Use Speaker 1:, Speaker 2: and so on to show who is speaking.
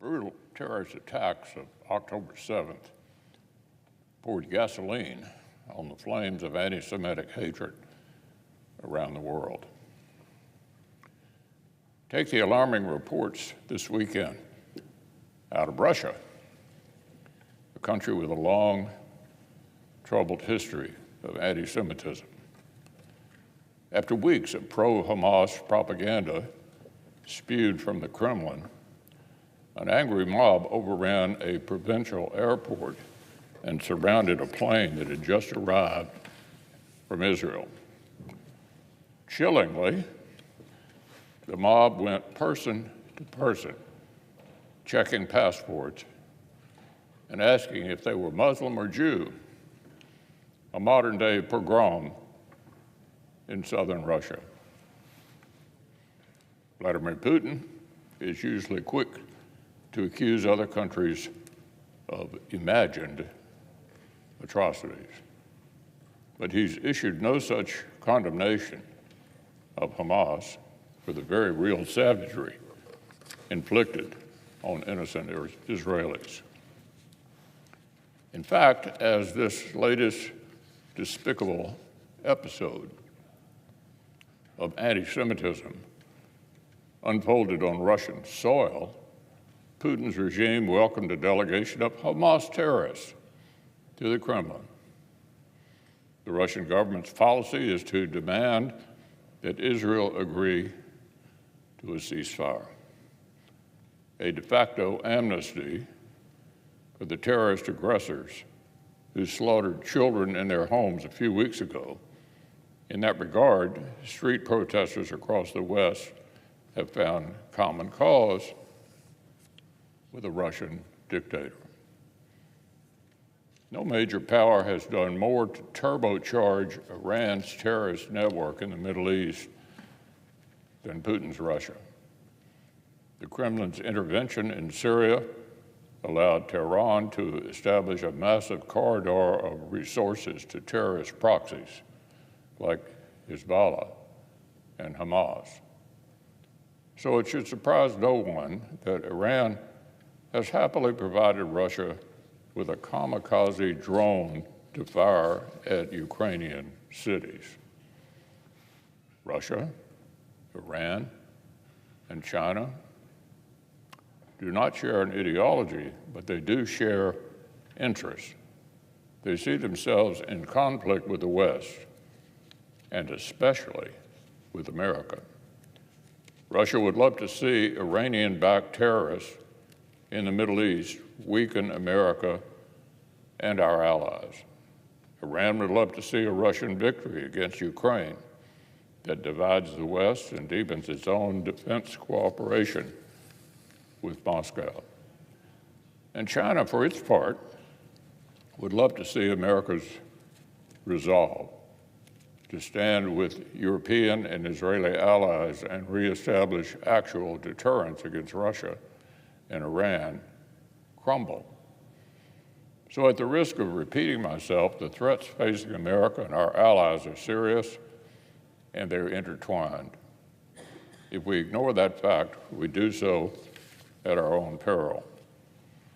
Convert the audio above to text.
Speaker 1: brutal terrorist attacks of October 7th poured gasoline on the flames of anti-Semitic hatred around the world. Take the alarming reports this weekend out of Russia, a country with a long, troubled history of anti-Semitism. After weeks of pro-Hamas propaganda spewed from the Kremlin, an angry mob overran a provincial airport and surrounded a plane that had just arrived from Israel. Chillingly, the mob went person to person, checking passports and asking if they were Muslim or Jew, a modern-day pogrom in southern Russia. Vladimir Putin is usually quick to accuse other countries of imagined atrocities, but he's issued no such condemnation of Hamas for the very real savagery inflicted on innocent Israelis. In fact, as this latest despicable episode of anti-Semitism unfolded on Russian soil, Putin's regime welcomed a delegation of Hamas terrorists to the Kremlin. The Russian government's policy is to demand that Israel agree to a ceasefire, a de facto amnesty for the terrorist aggressors who slaughtered children in their homes a few weeks ago. In that regard, street protesters across the West have found common cause with a Russian dictator. No major power has done more to turbocharge Iran's terrorist network in the Middle East than Putin's Russia. The Kremlin's intervention in Syria allowed Tehran to establish a massive corridor of resources to terrorist proxies like Hezbollah and Hamas. So it should surprise no one that Iran has happily provided Russia with a kamikaze drone to fire at Ukrainian cities. Russia, Iran, and China do not share an ideology, but they do share interests. They see themselves in conflict with the West, and especially with America. Russia would love to see Iranian-backed terrorists in the Middle East weaken America and our allies. Iran would love to see a Russian victory against Ukraine that divides the West and deepens its own defense cooperation with Moscow. And China, for its part, would love to see America's resolve to stand with European and Israeli allies and reestablish actual deterrence against Russia and Iran crumble. So at the risk of repeating myself, the threats facing America and our allies are serious and they're intertwined. If we ignore that fact, we do so at our own peril.